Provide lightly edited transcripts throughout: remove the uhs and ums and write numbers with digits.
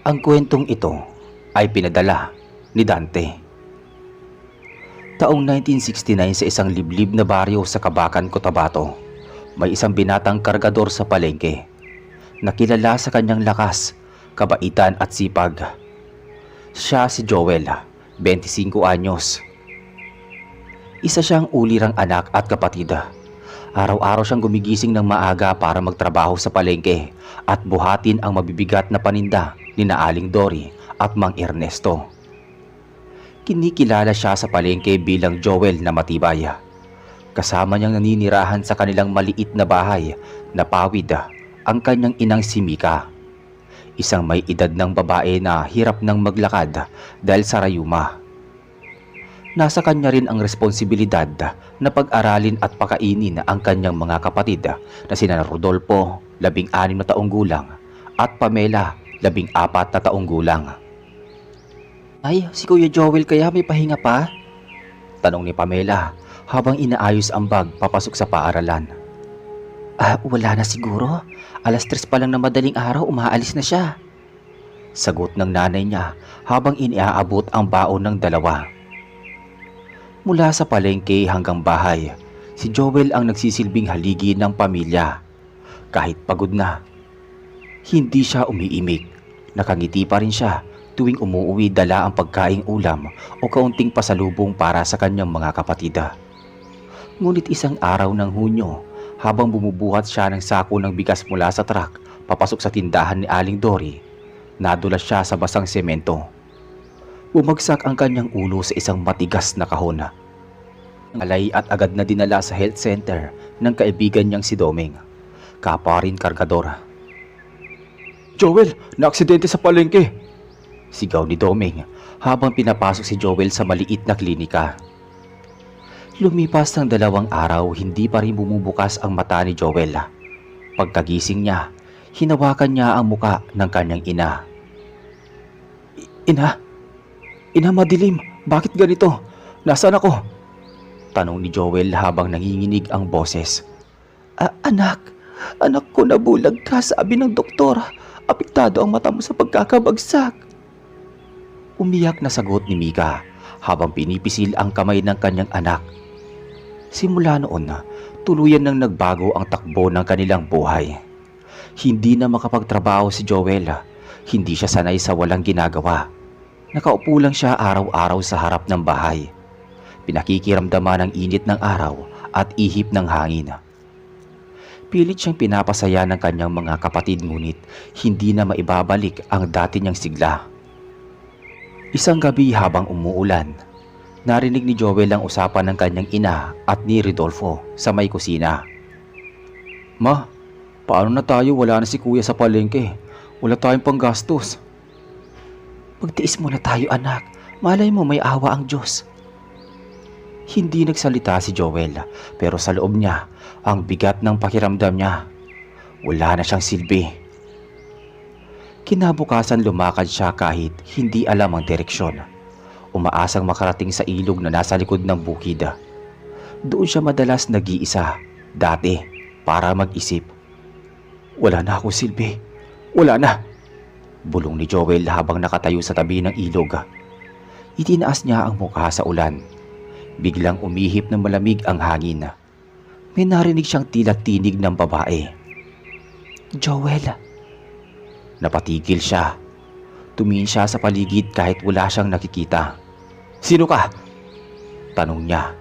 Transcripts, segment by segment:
Ang kwentong ito ay pinadala ni Dante. Taong 1969 sa isang liblib na baryo sa Kabakan, Cotabato, may isang binatang kargador sa palengke na kilala sa kanyang lakas, kabaitan at sipag. Siya si Joel, 25 anyos. Isa siyang ulirang anak at kapatid. Araw-araw siyang gumigising ng maaga para magtrabaho sa palengke at buhatin ang mabibigat na paninda ni Aling Dory at Mang Ernesto. Kinikilala siya sa palengke bilang Joel na matibay. Kasama niyang naninirahan sa kanilang maliit na bahay na pawid ang kanyang inang si Mika, isang may edad ng babae na hirap nang maglakad dahil sa rayuma. Nasa kanya rin ang responsibilidad na pag-aralin at pakainin ang kanyang mga kapatid na sina Rodolfo, 16 na taong gulang, at Pamela, 14 na taong gulang. "Ay, si Kuya Joel kaya may pahinga pa?" tanong ni Pamela habang inaayos ang bag papasok sa paaralan. Wala na siguro. 3:00 pa lang na madaling araw umaalis na siya," sagot ng nanay niya habang iniaabot ang baon ng dalawa. Mula sa palengke hanggang bahay, si Joel ang nagsisilbing haligi ng pamilya. Kahit pagod na, hindi siya umiimik. Nakangiti pa rin siya tuwing umuuwi dala ang pagkaing ulam o kaunting pasalubong para sa kanyang mga kapatid. Ngunit isang araw ng Hunyo, habang bumubuhat siya ng sako ng bigas mula sa truck papasok sa tindahan ni Aling Dory, nadulas siya sa basang semento. Bumagsak ang kanyang ulo sa isang matigas na kahon. Alay at agad na dinala sa health center ng kaibigan niyang si Doming, kapwa rin kargador. "Joel, naaksidente sa palengke!" sigaw ni Doming habang pinapasok si Joel sa maliit na klinika. Lumipas ng 2 araw, hindi pa rin bumubukas ang mata ni Joel. Pagkagising niya, hinawakan niya ang muka ng kanyang ina. Ina, madilim. Bakit ganito? Nasaan ako?" tanong ni Joel habang nanginginig ang boses. Anak ko, nabulag ka. Sabi ng doktor, apektado ang mata mo sa pagkakabagsak." Umiyak na sagot ni Mika habang pinipisil ang kamay ng kanyang anak. Simula noon, tuluyan nang nagbago ang takbo ng kanilang buhay. Hindi na makapagtrabaho si Joel. Hindi siya sanay sa walang ginagawa. Nakaupo lang siya araw-araw sa harap ng bahay. Pinakikiramdaman ang init ng araw at ihip ng hangin. Pilit siyang pinapasaya ng kanyang mga kapatid, ngunit hindi na maibabalik ang dati niyang sigla. Isang gabi habang umuulan, narinig ni Joel ang usapan ng kanyang ina at ni Rodolfo sa may kusina. "Ma, paano na tayo? Wala na si Kuya sa palengke. Wala tayong panggastos." "Magtiis muna tayo, anak. Malay mo may awa ang Diyos." Hindi nagsalita si Joel, pero sa loob niya, ang bigat ng pakiramdam niya. Wala na siyang silbi. Kinabukasan lumakad siya kahit hindi alam ang direksyon. Umaasang makarating sa ilog na nasa likod ng bukid. Doon siya madalas nag-iisa, dati, para mag-isip. "Wala na akong silbi. Wala na," bulong ni Joel habang nakatayo sa tabi ng ilog. Itinaas niya ang mukha sa ulan. Biglang umihip ng malamig ang hangin. May narinig siyang tila tinig ng babae. "Joel." Napatigil siya. Tumingin siya sa paligid kahit wala siyang nakikita. "Sino ka?" tanong niya.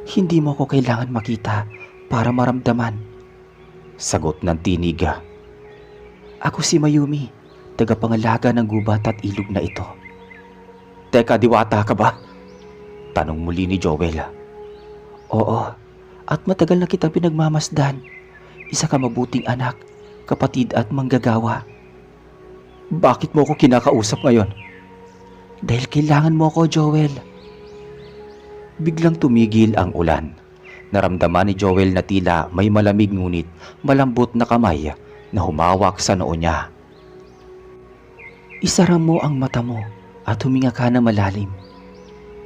"Hindi mo ko kailangan makita para maramdaman," sagot ng tinig. "Ako si Mayumi, tagapangalaga ng gubat at ilog na ito." "Teka, diwata ka ba?" tanong muli ni Joel. "Oo, at matagal na kitang pinagmamasdan. Isa ka mabuting anak, kapatid at manggagawa." "Bakit mo ko kinakausap ngayon?" "Dahil kailangan mo ko, Joel." Biglang tumigil ang ulan. Naramdaman ni Joel na tila may malamig ngunit malambot na kamay na humawak sa noo niya. "Isara mo ang mata mo at huminga ka na malalim,"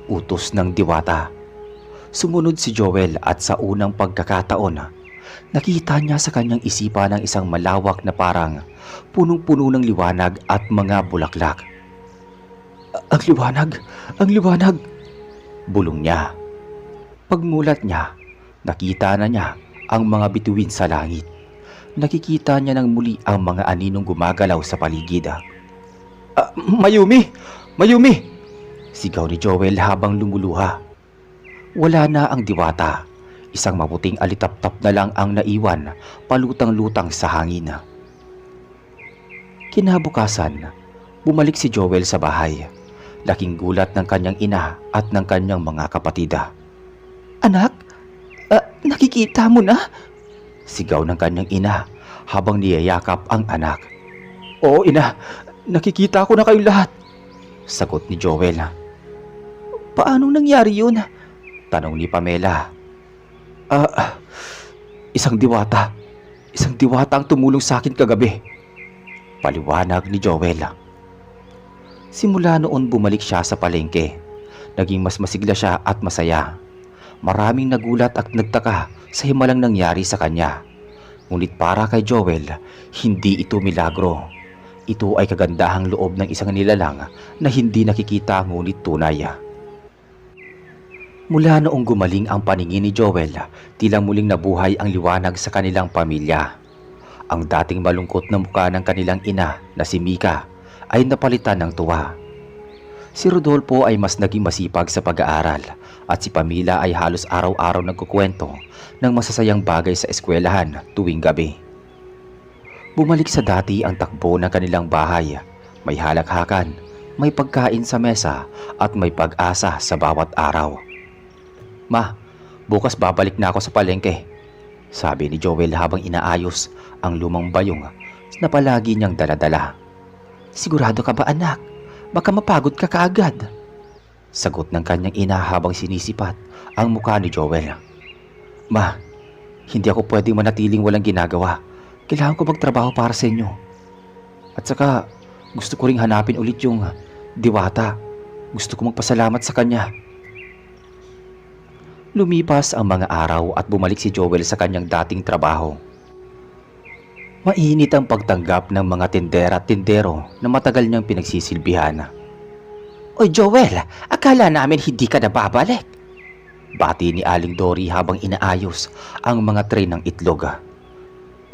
utos ng diwata. Sumunod si Joel at sa unang pagkakataon, Nakita niya sa kanyang isipan ang isang malawak na parang punong-puno ng liwanag at mga bulaklak. Ang liwanag! Ang liwanag! Bulong niya. Pagmulat niya, nakita na niya ang mga bituin sa langit. Nakikita niya ng muli ang mga aninong gumagalaw sa paligid. Mayumi! Mayumi! Sigaw ni Joel habang lumuluha. Wala na ang diwata. Isang maputing alitaptap na lang ang naiwan, palutang-lutang sa hangin. Kinabukasan, bumalik si Joel sa bahay. Laking gulat ng kanyang ina at ng kanyang mga kapatid. Anak, nakikita mo na? Sigaw ng kanyang ina habang niyayakap ang anak. Oo ina, nakikita ko na kayong lahat. Sagot ni Joel. Paanong nangyari yun? Tanong ni Pamela. Isang diwata. Isang diwata ang tumulong sa akin kagabi. Paliwanag ni Joel. Simula noon bumalik siya sa palengke. Naging mas masigla siya at masaya. Maraming nagulat at nagtaka sa himalang nangyari sa kanya. Ngunit para kay Joel, hindi ito milagro. Ito ay kagandahang loob ng isang nilalang na hindi nakikita ngunit tunay. Mula noong gumaling ang paningin ni Joel, tila muling nabuhay ang liwanag sa kanilang pamilya. Ang dating malungkot na mukha ng kanilang ina na si Mika ay napalitan ng tuwa. Si Rodolfo ay mas naging masipag sa pag-aaral at si Pamela ay halos araw-araw nagkukwento ng masasayang bagay sa eskwelahan tuwing gabi. Bumalik sa dati ang takbo ng kanilang bahay. May halakhakan, may pagkain sa mesa at may pag-asa sa bawat araw. Ma, bukas babalik na ako sa palengke, sabi ni Joel habang inaayos ang lumang bayong na palagi niyang daladala. Sigurado ka ba anak? Baka mapagod ka kaagad. Sagot ng kanyang ina habang sinisipat ang mukha ni Joel. Ma, hindi ako pwedeng manatiling walang ginagawa. Kailangan ko magtrabaho para sa inyo. At saka gusto ko ring hanapin ulit yung diwata. Gusto ko magpasalamat sa kanya. Lumipas ang mga araw at bumalik si Joel sa kanyang dating trabaho. Mainit ang pagtanggap ng mga tindera at tindero na matagal niyang pinagsisilbihan. Oy Joel, akala namin hindi ka na babalik. Bati ni Aling Dory habang inaayos ang mga tray ng itlog.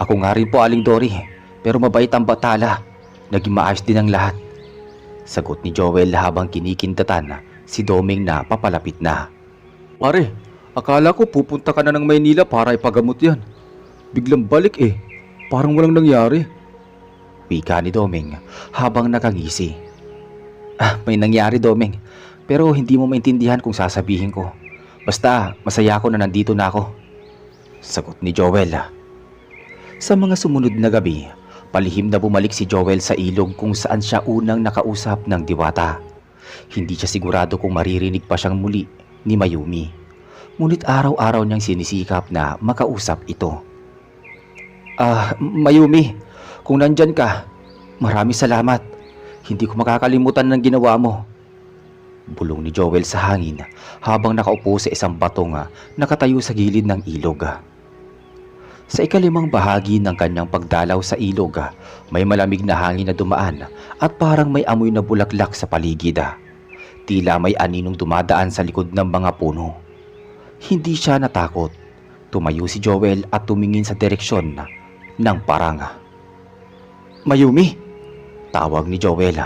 Ako nga rin po Aling Dory, pero mabait ang batala. Naging maayos din ang lahat. Sagot ni Joel habang kinikindatan si Doming na papalapit na. Pare, akala ko pupunta ka na ng Maynila para ipagamot yan. Biglang balik eh. Parang walang nangyari. Wika ni Doming habang nakangisi. May nangyari Doming. Pero hindi mo maintindihan kung sasabihin ko. Basta masaya ako na nandito na ako. Sagot ni Joel. Sa mga sumunod na gabi, palihim na bumalik si Joel sa ilog kung saan siya unang nakausap ng diwata. Hindi siya sigurado kung maririnig pa siyang muli ni Mayumi. Ngunit araw-araw niyang sinisikap na makausap ito. Mayumi, kung nandyan ka, maraming salamat. Hindi ko makakalimutan ng ginawa mo. Bulong ni Joel sa hangin habang nakaupo sa isang batong nakatayo sa gilid ng ilog. Sa ikalimang bahagi ng kanyang pagdalaw sa ilog, may malamig na hangin na dumaan at parang may amoy na bulaklak sa paligid. Tila may aninong dumadaan sa likod ng mga puno. Hindi siya natakot. Tumayo si Joel at tumingin sa direksyon ng parang. Mayumi! Tawag ni Joel.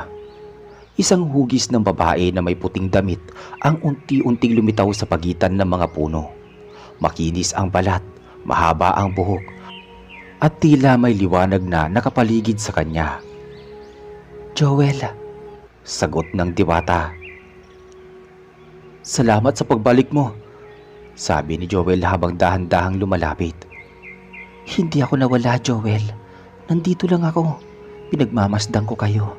Isang hugis ng babae na may puting damit ang unti-unting lumitaw sa pagitan ng mga puno. Makinis ang balat, mahaba ang buhok, at tila may liwanag na nakapaligid sa kanya. Joel, sagot ng diwata. Salamat sa pagbalik mo, sabi ni Joel habang dahan-dahang lumalapit. Hindi ako nawala, Joel. Nandito lang ako. Pinagmamasdan ko kayo.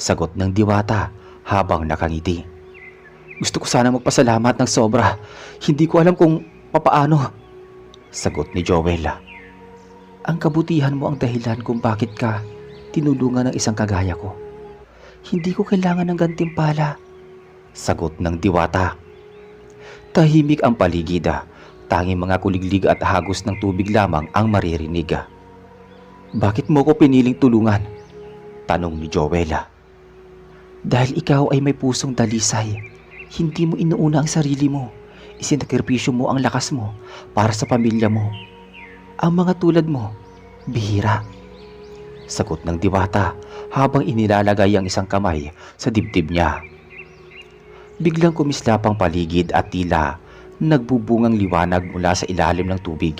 Sagot ng diwata habang nakangiti. Gusto ko sana magpasalamat ng sobra. Hindi ko alam kung papaano. Sagot ni Joel. Ang kabutihan mo ang dahilan kung bakit ka tinulungan ng isang kagaya ko. Hindi ko kailangan ng gantimpala. Sagot ng diwata. Tahimik ang paligid. Tanging mga kuliglig at hagos ng tubig lamang ang maririnig. Bakit mo ko piniling tulungan? Tanong ni Joel. Dahil ikaw ay may pusong dalisay. Hindi mo inuuna ang sarili mo. Isinakripisyo mo ang lakas mo para sa pamilya mo. Ang mga tulad mo, bihira. Sagot ng diwata habang inilalagay ang isang kamay sa dibdib niya. Biglang kumislap ang paligid at tila nagbubungang liwanag mula sa ilalim ng tubig.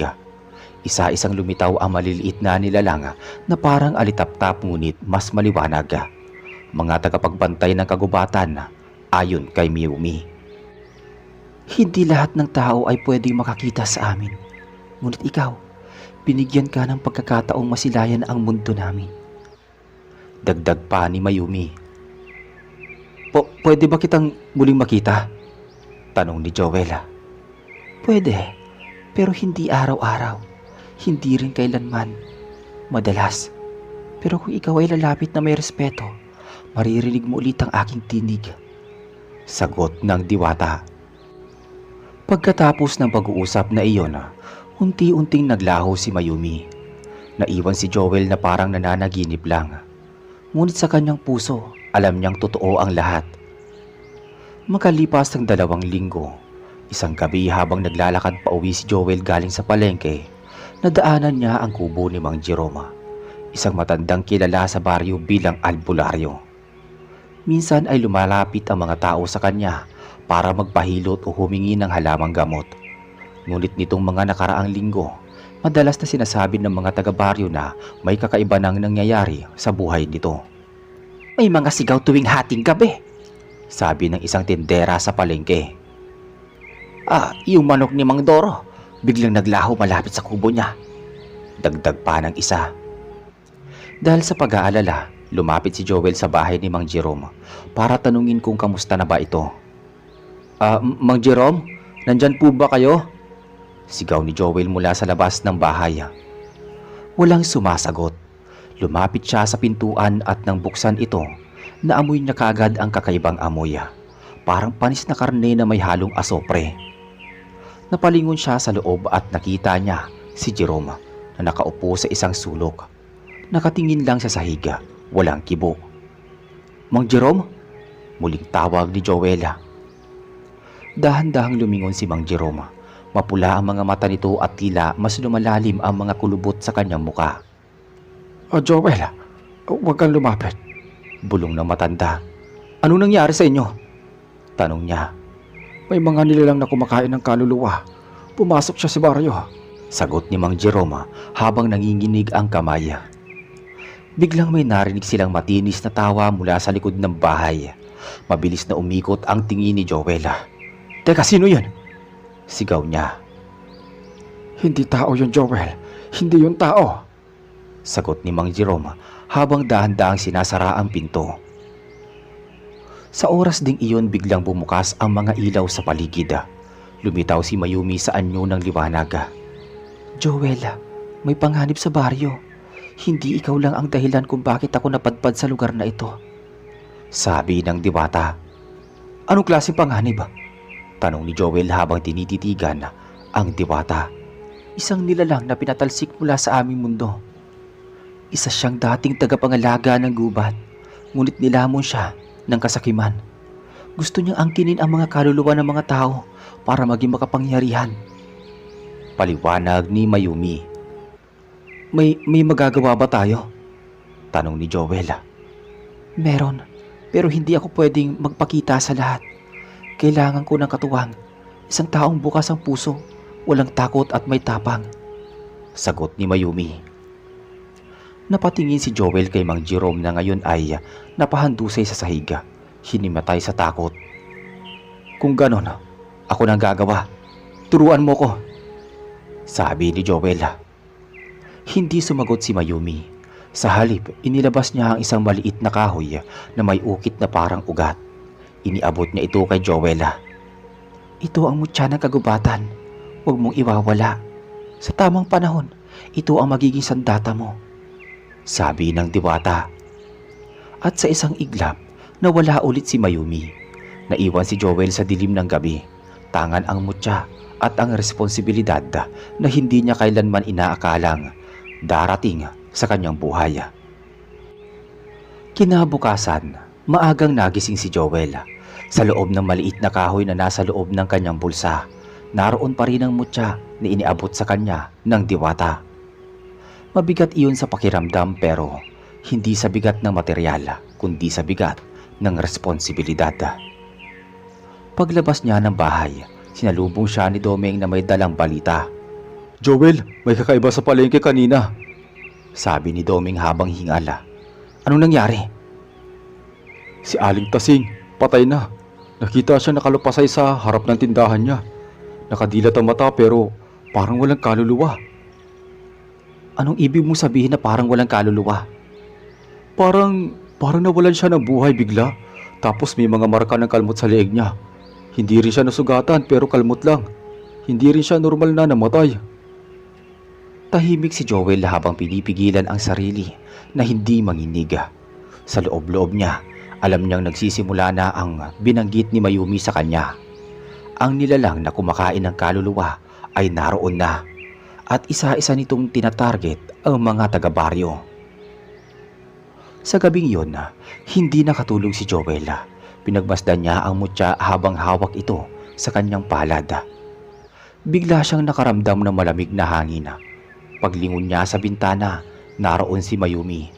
Isa-isang lumitaw ang maliliit na nilalang na parang alitap-tap ngunit mas maliwanag. Mga tagapagbantay ng kagubatan ayon kay Miyumi. Hindi lahat ng tao ay pwedeng makakita sa amin. Ngunit ikaw, binigyan ka ng pagkakataong masilayan ang mundo namin. Dagdag pa ni Mayumi. Pwede ba kitang muling makita? Tanong ni Joel. Pwede, pero hindi araw-araw. Hindi rin kailanman. Madalas. Pero kung ikaw ay lalapit na may respeto, maririnig mo ulit ang aking tinig. Sagot ng diwata. Pagkatapos ng pag-uusap na iyon, unti-unting naglaho si Mayumi. Naiwan si Joel na parang nananaginip lang. Ngunit sa kanyang puso, alam niyang totoo ang lahat. Makalipas ng 2 linggo, isang gabi habang naglalakad pa uwi si Joel galing sa palengke, nadaanan niya ang kubo ni Mang Jerome, isang matandang kilala sa baryo bilang albularyo. Minsan ay lumalapit ang mga tao sa kanya para magpahilot o humingi ng halamang gamot. Ngunit nitong mga nakaraang linggo, madalas na sinasabi ng mga taga-baryo na may kakaiba nang nangyayari sa buhay nito. May mga sigaw tuwing hating gabi, sabi ng isang tindera sa palengke. Yung manok ni Mang Doro, biglang naglaho malapit sa kubo niya. Dagdag pa ng isa. Dahil sa pag-aalala, lumapit si Joel sa bahay ni Mang Jerome para tanungin kung kamusta na ba ito. Mang Jerome, nandyan po ba kayo? Sigaw ni Joel mula sa labas ng bahay. Walang sumasagot. Lumapit siya sa pintuan at nang buksan ito, naamoy niya kaagad ang kakaibang amoy. Parang panis na karne na may halong asopre. Napalingon siya sa loob at nakita niya si Jerome na nakaupo sa isang sulok. Nakatingin lang sa sahig, walang kibo. Mang Jerome? Muling tawag ni Joel. Dahan-dahang lumingon si Mang Jerome. Mapula ang mga mata nito at tila mas lumalalim ang mga kulubot sa kanyang muka. Joel, huwag kang lumapit. Bulong ng matanda. Ano nangyari sa inyo? Tanong niya. May mga nilalang na kumakain ng kaluluwa. Pumasok siya sa baryo. Sagot ni Mang Jerome habang nanginginig ang kamay. Biglang may narinig silang matinis na tawa mula sa likod ng bahay. Mabilis na umikot ang tingin ni Joel. Teka, sino yun? Sigaw niya. Hindi tao yun, Joel. Hindi yun tao. Sagot ni Mang Jerome habang dahan-dahang sinasara ang pinto. Sa oras ding iyon biglang bumukas ang mga ilaw sa paligid. Lumitaw si Mayumi sa anyo ng liwanag. Joel, may panganib sa baryo. Hindi ikaw lang ang dahilan kung bakit ako napadpad sa lugar na ito. Sabi ng diwata. Anong klaseng panganib? Tanong ni Joel habang tinititigan ang diwata. Isang nilalang na pinatalsik mula sa aming mundo. Isa siyang dating tagapangalaga ng gubat, ngunit nilamon siya ng kasakiman. Gusto niyang angkinin ang mga kaluluwa ng mga tao para maging makapangyarihan. Paliwanag ni Mayumi. May magagawa ba tayo? Tanong ni Joel. Meron, pero hindi ako pwedeng magpakita sa lahat. Kailangan ko ng katuwang, isang taong bukas ang puso, walang takot at may tapang. Sagot ni Mayumi. Napatingin si Joel kay Mang Jerome na ngayon ay napahandusay sa sahig. Hinimatay sa takot. Kung ganon, ako nang gagawa. Turuan mo ko. Sabi ni Joel. Hindi sumagot si Mayumi. Sa halip, inilabas niya ang isang maliit na kahoy na may ukit na parang ugat. Iniabot niya ito kay Joel. Ito ang mutya ng kagubatan. Huwag mong iwawala. Sa tamang panahon, ito ang magiging sandata mo. Sabi ng diwata. At sa isang iglap, nawala ulit si Mayumi. Naiwan si Joel sa dilim ng gabi. tangan ang mutya at ang responsibilidad na hindi niya kailanman inaakalang darating sa kanyang buhay. Kinabukasan, maagang nagising si Joel. Sa loob ng maliit na kahoy na nasa loob ng kanyang bulsa, naroon pa rin ang mutya na iniabot sa kanya ng diwata. Mabigat iyon sa pakiramdam pero hindi sa bigat ng materyal kundi sa bigat ng responsibilidad. Paglabas niya ng bahay, sinalubong siya ni Domeng na may dalang balita. Joel, may kakaiba sa palengke kanina. Sabi ni Domeng habang hingala. Anong nangyari? Si Aling Tasing, patay na. Nakita siya nakalupasay sa harap ng tindahan niya. Nakadilat ang mata pero parang walang kaluluwa. Anong ibig mong sabihin na parang walang kaluluwa? Parang nawalan siya ng buhay bigla. Tapos may mga marka ng kalmot sa leeg niya. Hindi rin siya nasugatan pero kalmot lang. Hindi rin siya normal na namatay. Tahimik si Joel habang pinipigilan ang sarili na hindi manginig. Sa loob-loob niya, alam niyang nagsisimula na ang binanggit ni Mayumi sa kanya. Ang nilalang na kumakain ng kaluluwa ay naroon na at isa-isa nitong tinatarget ang mga taga-baryo. Sa gabing yun, hindi nakatulog si Joel. Pinagmasdan niya ang mutya habang hawak ito sa kanyang palad. Bigla siyang nakaramdam ng malamig na hangin. Paglingon niya sa bintana, naroon si Mayumi,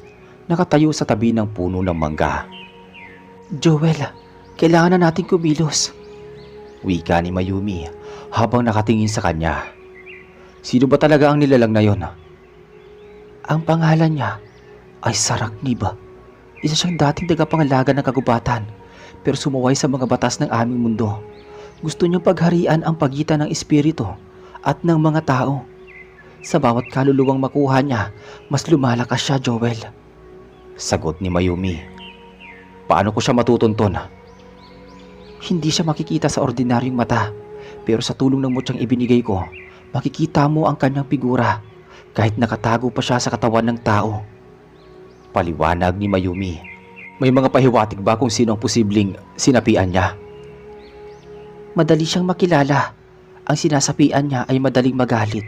nakatayo sa tabi ng puno ng mangga. Joel, kailangan na natin kumilos, wika ni Mayumi habang nakatingin sa kanya. Sino ba talaga ang nilalang na yon? Ang pangalan niya ay Saraknib. Isa siyang dating tagapangalaga ng kagubatan pero sumuway sa mga batas ng aming mundo. Gusto niyang pagharian ang pagitan ng espiritu at ng mga tao. Sa bawat kaluluwang makuha niya, mas lumalakas siya, Joel. Sagot ni Mayumi. Paano ko siya matutunton? Hindi siya makikita sa ordinaryong mata, pero sa tulong ng mutyang ibinigay ko, makikita mo ang kanyang figura kahit nakatago pa siya sa katawan ng tao. Paliwanag ni Mayumi. May mga pahiwatig ba kung sino ang posibleng sinapian niya? Madali siyang makilala. Ang sinasapian niya ay madaling magalit,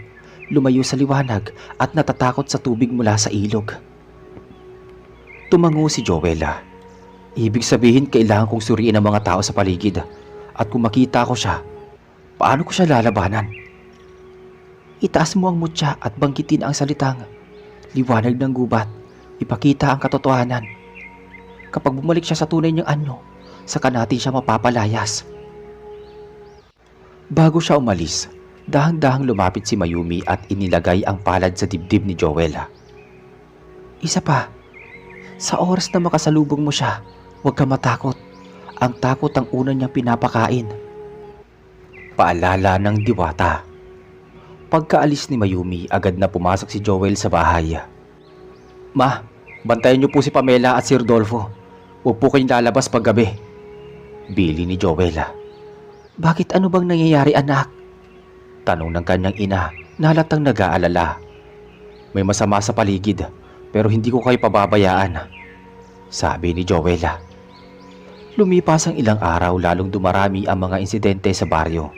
lumayo sa liwanag at natatakot sa tubig mula sa ilog. Tumango si Joel. Ibig sabihin kailangan kong suriin ang mga tao sa paligid at kung makita ko siya, paano ko siya lalabanan? Itaas mo ang mutya at banggitin ang salitang liwanag ng gubat, ipakita ang katotohanan. Kapag bumalik siya sa tunay niyang anyo, saka natin siya mapapalayas. Bago siya umalis, dahang-dahang lumapit si Mayumi at inilagay ang palad sa dibdib ni Joel. Isa pa, sa oras na makasalubong mo siya, huwag ka matakot. Ang takot ang una niyang pinapakain. Paalala ng diwata. Pagkaalis ni Mayumi, agad na pumasok si Joel sa bahay. Ma, bantayan niyo po si Pamela at si Rodolfo. Huwag po kayong lalabas paggabi, bili ni Joel. Bakit, ano bang nangyayari, anak? Tanong ng kanyang ina na halatang nag-aalala. May masama sa paligid pero hindi ko kayo pababayaan, sabi ni Joel. Lumipas ang ilang araw, lalong dumarami ang mga insidente sa baryo.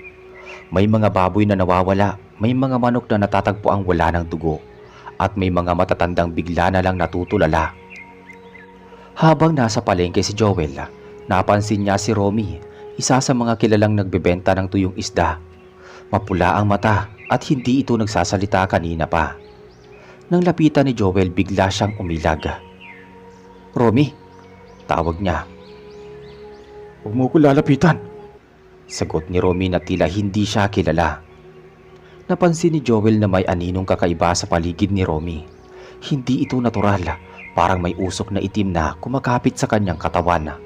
May mga baboy na nawawala, may mga manok na natatagpo ang wala ng dugo, at may mga matatandang bigla na lang natutulala. Habang nasa palengke si Joel, napansin niya si Romy, isa sa mga kilalang nagbebenta ng tuyong isda. Mapula ang mata at hindi ito nagsasalita kanina pa. Nang lapitan ni Joel, bigla siyang umilag. Romy, tawag niya. Huwag mo ko lalapitan, sagot ni Romy na tila hindi siya kilala. Napansin ni Joel na may aninong kakaiba sa paligid ni Romy. Hindi ito natural, parang may usok na itim na kumakapit sa kanyang katawan.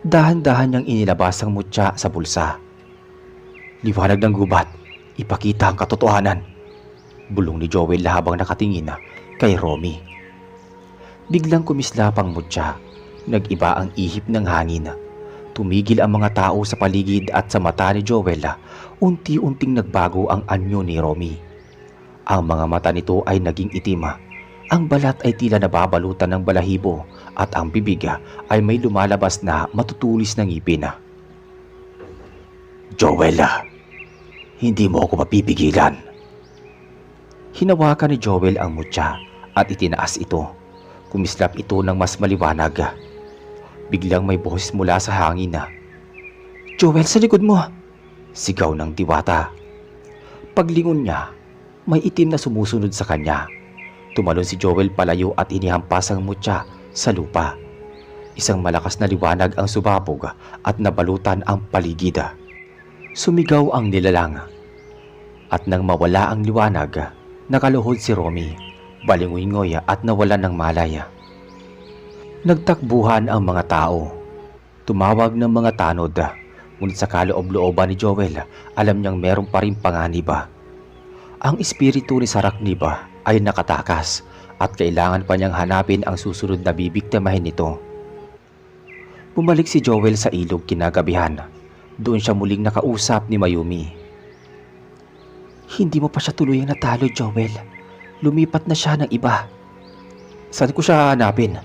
Dahan-dahan niyang inilabas ang mutya sa bulsa. Liwanag ng gubat, ipakita ang katotohanan, bulong ni Joel habang nakatingin kay Romy. Biglang kumislap ang mutya, nag-iba ang ihip ng hangin. Tumigil ang mga tao sa paligid at sa mata ni Joel, unti-unting nagbago ang anyo ni Romy. Ang mga mata nito ay naging itim. Ang balat ay tila nababalutan ng balahibo at ang bibig ay may lumalabas na matutulis na ngipin. Joel, hindi mo ako mapipigilan. Hinawakan ni Joel ang mutya at itinaas ito. Kumislap ito ng mas maliwanag. Biglang may boses mula sa hangin na, "Joel, sa likod mo!" Sigaw ng diwata. Paglingon niya, may itim na sumusunod sa kanya. Tumalon si Joel palayo at inihampas ang mutya sa lupa. Isang malakas na liwanag ang sumabog at nabalutan ang paligid. Sumigaw ang nilalang. At nang mawala ang liwanag, nakaluhod si Romy, balingoy-ngoy at nawalan ng malaya. Nagtakbuhan ang mga tao. Tumawag ng mga tanod, ngunit sa kaloob-looban ni Joel, alam niyang meron pa rin panganib. Ang espiritu ni Saracnib ay nakatakas at kailangan pa niyang hanapin ang susunod na bibiktimahin nito. Bumalik si Joel sa ilog kinagabihan. Doon siya muling nakausap ni Mayumi. "Hindi mo pa siya tuluyang natalo, Joel. Lumipat na siya ng iba." "Saan ko siya hanapin?"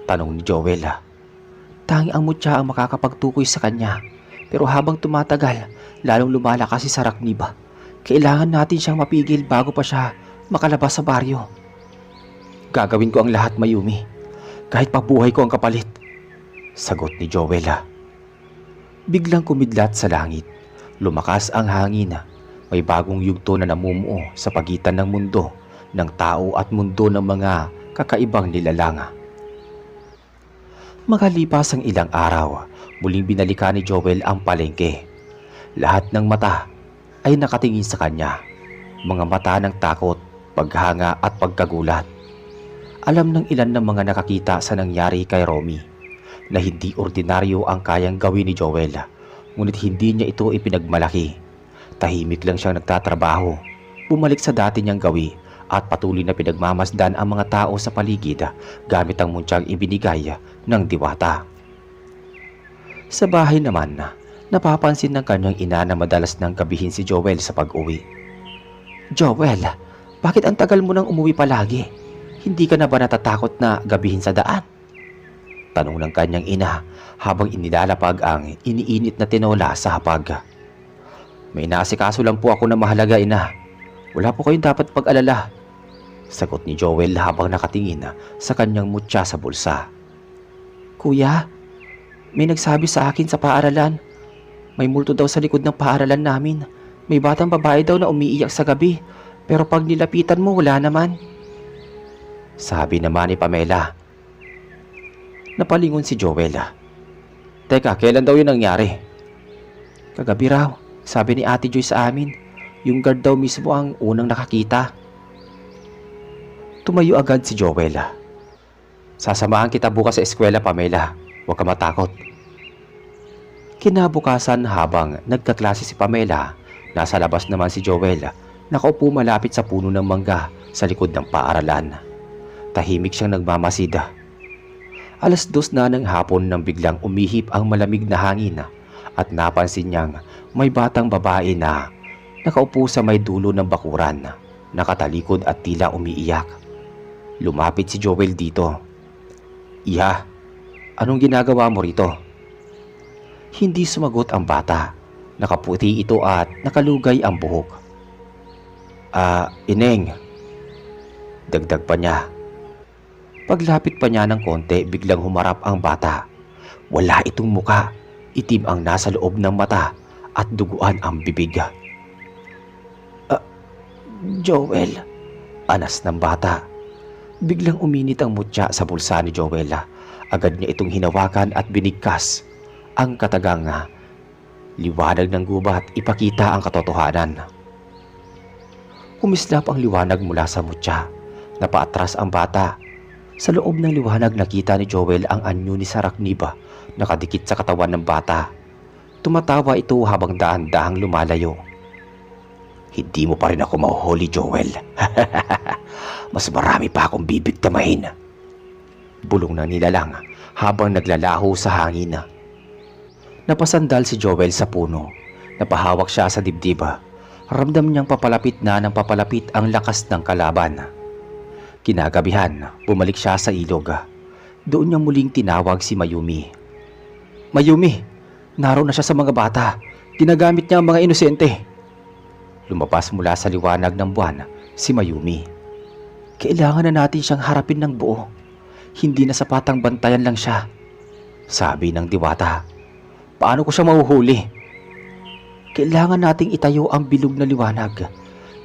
tanong ni Joel. "Tanging ang mutya ang makakapagtukoy sa kanya. Pero habang tumatagal, lalong lumalakas si Saracnib. Kailangan natin siyang mapigil bago pa siya makalabas sa baryo." "Gagawin ko ang lahat, Mayumi. Kahit pabuhay ko ang kapalit," sagot ni Joel. Biglang kumidlat sa langit. Lumakas ang hangin. May bagong yugto na namumuo sa pagitan ng mundo ng tao at mundo ng mga kakaibang nilalang. Makalipas ang ilang araw, muling binalikan ni Joel ang palengke. Lahat ng mata ay nakatingin sa kanya. Mga mata ng takot, paghanga at pagkagulat. Alam ng ilan ng mga nakakita sa nangyari kay Romy na hindi ordinaryo ang kayang gawin ni Joel, ngunit hindi niya ito ipinagmalaki. Tahimik lang siyang nagtatrabaho, bumalik sa dati niyang gawi at patuloy na pinagmamasdan ang mga tao sa paligid gamit ang muntiyang ibinigay ng diwata. Sa bahay naman, napapansin ng kanyang ina na madalas nang gabihin si Joel sa pag-uwi. "Joel, bakit ang tagal mo nang umuwi palagi? Hindi ka na ba natatakot na gabihin sa daan?" tanong ng kanyang ina habang inilalapag ang iniinit na tinola sa hapag. "May inaasikaso lang po ako na mahalaga, ina. Wala po kayong dapat pag-alala," sagot ni Joel habang nakatingin sa kanyang mutya sa bulsa. "Kuya, may nagsabi sa akin sa paaralan. May multo daw sa likod ng paaralan namin. May batang babae daw na umiiyak sa gabi, pero pag nilapitan mo wala naman," sabi naman ni Pamela. Napalingon si Joel. "Teka, kailan daw yun nangyari?" "Kagabi raw, sabi ni Ate Joy sa amin. Yung guard daw mismo ang unang nakakita." Tumayo agad si Joel. "Sasamahan kita bukas sa eskwela, Pamela. Huwag ka matakot." Kinabukasan habang nagkaklase si Pamela, nasa labas naman si Joel, nakaupo malapit sa puno ng mangga sa likod ng paaralan. Tahimik siyang nagmamasid. 2:00 na ng hapon nang biglang umihip ang malamig na hangin at napansin niyang may batang babae na nakaupo sa may dulo ng bakuran, nakatalikod at tila umiiyak. Lumapit si Joel dito. "Iha, anong ginagawa mo rito?" Hindi sumagot ang bata. Nakaputi ito at nakalugay ang buhok. Ineng," dagdag pa niya. Paglapit pa niya ng konti, biglang humarap ang bata. Wala itong muka, itim ang nasa loob ng mata at duguan ang bibig. "Joel," anas ng bata. Biglang uminit ang mutya sa bulsa ni Joel. Agad niya itong hinawakan at binigkas. Ang katagang liwanag ng gubat ipakita ang katotohanan. Kumislap ang liwanag mula sa mutya. Napaatras ang bata. Sa loob ng liwanag nakita ni Joel ang anyo ni Saracnib nakadikit sa katawan ng bata. Tumatawa ito habang dahan-dahang lumalayo. "Hindi mo pa rin ako mahuhuli, Joel. Mas marami pa akong bibigtamahin," bulong ng nilalang habang naglalaho sa hangin. Napasandal si Joel sa puno. Napahawak siya sa dibdib. Ramdam niyang papalapit na ng papalapit ang lakas ng kalaban. Kinagabihan, bumalik siya sa ilog. Doon niya muling tinawag si Mayumi. "Mayumi, naroon na siya sa mga bata. Ginagamit niya ang mga inosente. Lumabas mula sa liwanag ng buwan si Mayumi. Kailangan na natin siyang harapin ng buo. Hindi na sapatang bantayan lang siya. Sabi ng diwata. Paano ko siya mahuhuli? Kailangan nating itayo ang bilog na liwanag.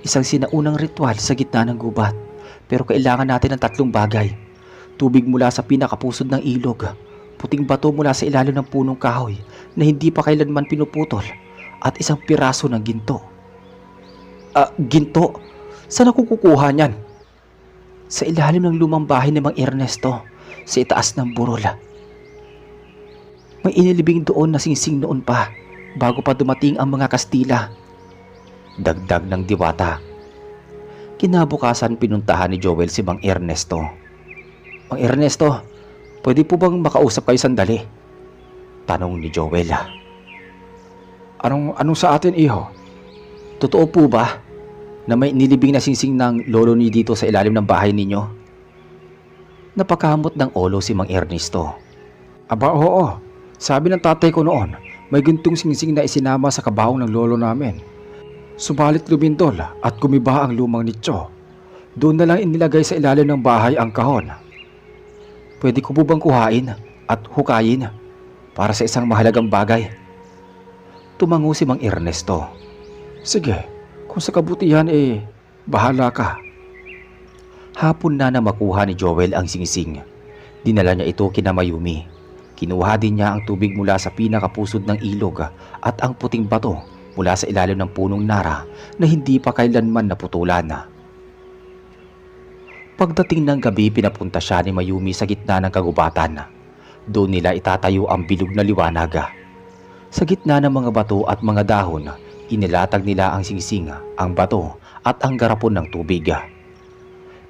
Isang sinaunang ritual sa gitna ng gubat. Pero kailangan natin ng 3 bagay. Tubig mula sa pinakapusod ng ilog. Puting bato mula sa ilalim ng punong kahoy na hindi pa kailanman pinuputol. At isang piraso ng ginto. Ginto? Saan ako kukuha niyan? Sa ilalim ng lumang bahay ni Mang Ernesto. Sa itaas ng burol. May inilibing doon na singsing noon pa. Bago pa dumating ang mga Kastila. Dagdag ng diwata. Kinabukasan pinuntahan ni Joel si Mang Ernesto. Mang Ernesto, pwede po bang makausap kayo sandali? Tanong ni Joel. Anong sa atin, iho? Totoo po ba na may nilibing na singsing ng lolo ni dito sa ilalim ng bahay ninyo? Napakamot ng ulo si Mang Ernesto. Aba, oo. Sabi ng tatay ko noon, may gintong singsing na isinama sa kabaong ng lolo namin. Subalit lumindol at kumiba ang lumang nitso. Doon na lang inilagay sa ilalim ng bahay ang kahon. Pwede ko po bang kuhain at hukayin para sa isang mahalagang bagay? Tumango si Mang Ernesto. Sige, kung sa kabutihan bahala ka. Hapon na makuha ni Joel ang singsing. Dinala niya ito kina Mayumi. Kinuha din niya ang tubig mula sa pinakapusod ng ilog at ang puting bato mula sa ilalim ng punong nara na hindi pa kailanman naputulan. Pagdating ng gabi, pinapunta siya ni Mayumi sa gitna ng kagubatan. Doon nila itatayo ang bilog na liwanag. Sa gitna ng mga bato at mga dahon, inilatag nila ang singsing, ang bato at ang garapon ng tubig.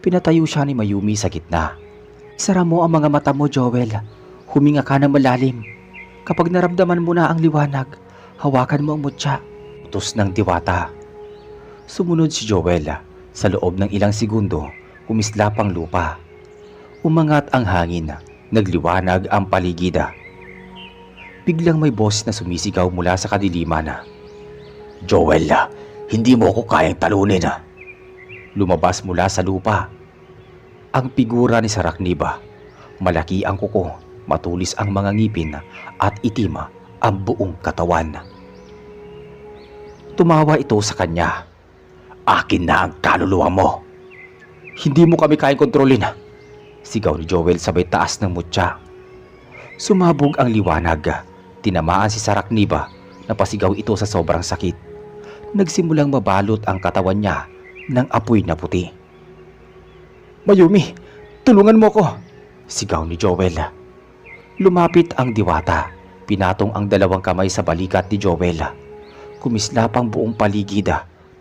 Pinatayo siya ni Mayumi sa gitna. Isara mo ang mga mata mo, Joel. Huminga ka ng malalim. Kapag naramdaman mo na ang liwanag, hawakan mo ang mutya. Utos ng diwata. Sumunod si Joel. Sa loob ng ilang segundo, kumislap ang lupa. Umangat ang hangin. Nagliwanag ang paligid. Biglang may boses na sumisigaw mula sa kadiliman. Joel, hindi mo ako kayang talunin. Lumabas mula sa lupa ang figura ni Sarakniba. Malaki ang kuko, matulis ang mga ngipin at itim ang buong katawan. Tumawa ito sa kanya. Akin na ang kaluluwa mo. Hindi mo kami kayang kontrolin. Sigaw ni Joel sabay taas ng mutya. Sumabog ang liwanag. Tinamaan si Sarakniba. Napasigaw ito sa sobrang sakit. Nagsimulang mabalot ang katawan niya ng apoy na puti. Mayumi, tulungan mo ko! Sigaw ni Joel. Lumapit ang diwata. Pinatong ang 2 kamay sa balikat ni Joel. Kumislap ang buong paligid.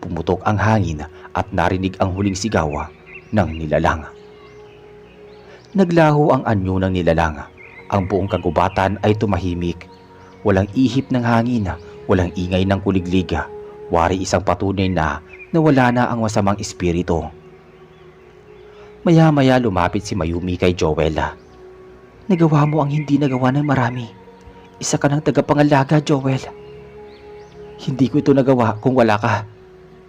Pumutok ang hangin at narinig ang huling sigaw ng nilalang. Naglaho ang anyo ng nilalang. Ang buong kagubatan ay tumahimik. Walang ihip ng hangin, walang ingay ng kuliglig. Wari isang patunay na nawala na ang masamang espiritu. Maya-maya lumapit si Mayumi kay Joel. Nagawa mo ang hindi nagawa ng marami. Isa ka ng tagapangalaga, Joel. Hindi ko ito nagawa kung wala ka.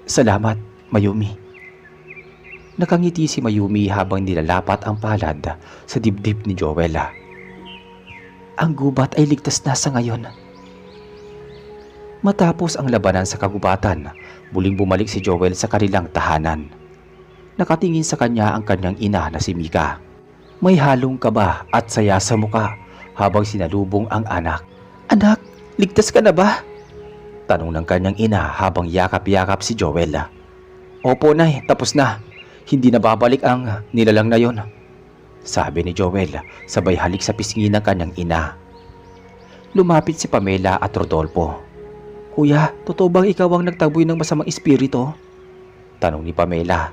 Salamat, Mayumi. Nakangiti si Mayumi habang nilalapat ang palad sa dibdib ni Joel. Ang gubat ay ligtas na sa ngayon. Matapos ang labanan sa kagubatan, muling bumalik si Joel sa kanilang tahanan. Nakatingin sa kanya ang kanyang ina na si Mika. May halong kaba at saya sa muka habang sinalubong ang anak. Anak, ligtas ka na ba? Tanong ng kanyang ina habang yakap-yakap si Joel. Opo, Nay, tapos na. Hindi na babalik ang nilalang na yon. Sabi ni Joel sabay halik sa pisngi ng kanyang ina. Lumapit si Pamela at Rodolfo. Kuya, totoo bang ikaw ang nagtaboy ng masamang espiritu? Tanong ni Pamela.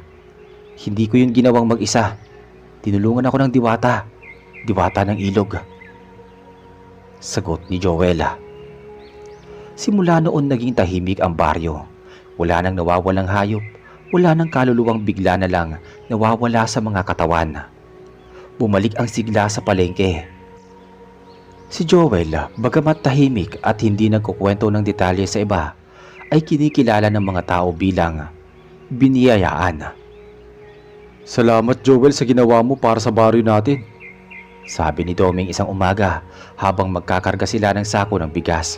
Hindi ko yun ginawang mag-isa. Tinulungan ako ng diwata. Diwata ng ilog. Sagot ni Joel. Simula noon naging tahimik ang baryo. Wala nang nawawalang hayop. Wala nang kaluluwang bigla na lang nawawala sa mga katawan. Bumalik ang sigla sa palengke. Si Joel, bagamat tahimik at hindi nagkukwento ng detalye sa iba, ay kinikilala ng mga tao bilang biniyayaan. Salamat Joel sa ginawa mo para sa baryo natin. Sabi ni Doming isang umaga habang magkakarga sila ng sako ng bigas.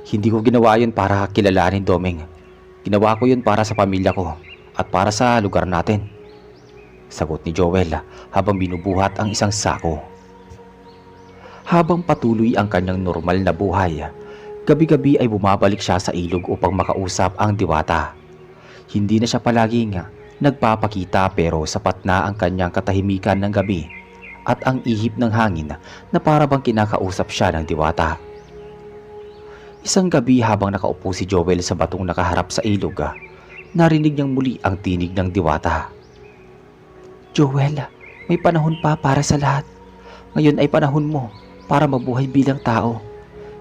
Hindi ko ginawa yun para kilalanin, Doming. Ginawa ko yun para sa pamilya ko at para sa lugar natin. Sagot ni Joel habang binubuhat ang isang sako. Habang patuloy ang kanyang normal na buhay, gabi-gabi ay bumabalik siya sa ilog upang makausap ang diwata. Hindi na siya palaging nagpapakita pero sapat na ang kanyang katahimikan ng gabi at ang ihip ng hangin na para bang kinakausap siya ng diwata. Isang gabi habang nakaupo si Joel sa batong nakaharap sa ilog, narinig niyang muli ang tinig ng diwata. Joel, may panahon pa para sa lahat. Ngayon ay panahon mo para mabuhay bilang tao.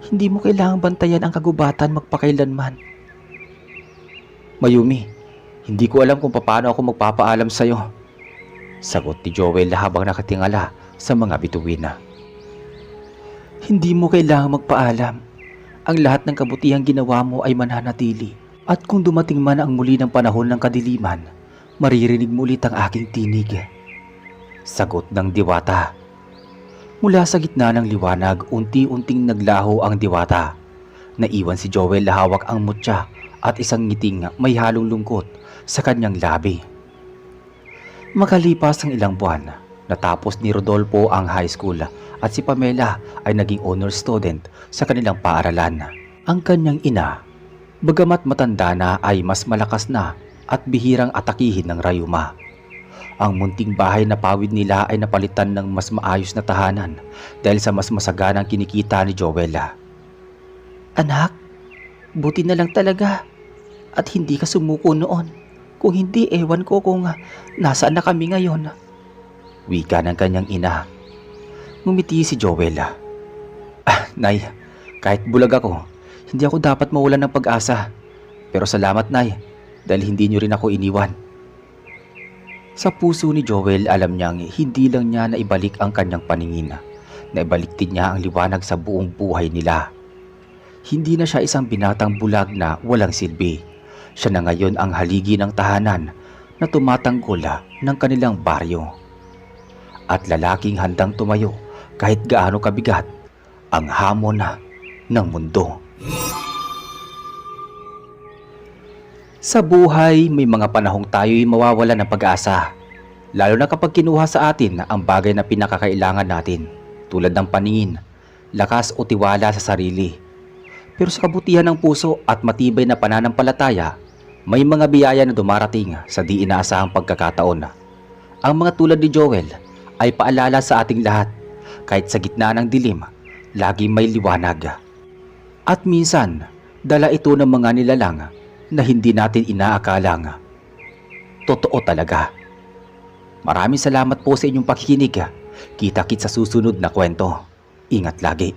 Hindi mo kailangang bantayan ang kagubatan magpakailanman. Mayumi, hindi ko alam kung paano ako magpapaalam sa'yo. Sagot ni Joel habang nakatingala sa mga bituin. Hindi mo kailangang magpaalam. Ang lahat ng kabutihang ginawa mo ay mananatili. At kung dumating man ang muli ng panahon ng kadiliman, maririnig mo ulit ang aking tinig. Sagot ng diwata. Mula sa gitna ng liwanag, unti-unting naglaho ang diwata. Naiwan si Joel na hawak ang mutya at isang ngiting may halong lungkot sa kanyang labi. Makalipas ang ilang buwan, natapos ni Rodolfo ang high school at si Pamela ay naging honor student sa kanilang paaralan. Ang kanyang ina, bagamat matanda na, ay mas malakas na at bihirang atakihin ng rayuma. Ang munting bahay na pawid nila ay napalitan ng mas maayos na tahanan dahil sa mas masaganang kinikita ni Joel. Anak, buti na lang talaga at hindi ka sumuko noon. Kung hindi, ewan ko kung nasaan na kami ngayon. Wika ng kanyang ina. Ngumiti si Joel. Nay, kahit bulag ako, hindi ako dapat mawalan ng pag-asa. Pero salamat, Nay, dahil hindi niyo rin ako iniwan. Sa puso ni Joel, alam niyang hindi lang niya naibalik ang kanyang paningin. Naibalik din niya ang liwanag sa buong buhay nila. Hindi na siya isang binatang bulag na walang silbi. Siya na ngayon ang haligi ng tahanan na tumatanggol ng kanilang baryo. At lalaking handang tumayo kahit gaano kabigat ang hamon ng mundo. Sa buhay, may mga panahong tayo'y mawawala ng pag-asa. Lalo na kapag kinuha sa atin ang bagay na pinakakailangan natin, tulad ng paningin, lakas o tiwala sa sarili. Pero sa kabutihan ng puso at matibay na pananampalataya, may mga biyaya na dumarating sa di inaasahang pagkakataon. Ang mga tulad ni Joel ay paalala sa ating lahat, kahit sa gitna ng dilim, laging may liwanag. At minsan, dala ito ng mga nilalang na hindi natin inaakalang totoo talaga. Maraming salamat po sa inyong pakikinig. Kita-kits sa susunod na kwento. Ingat lagi.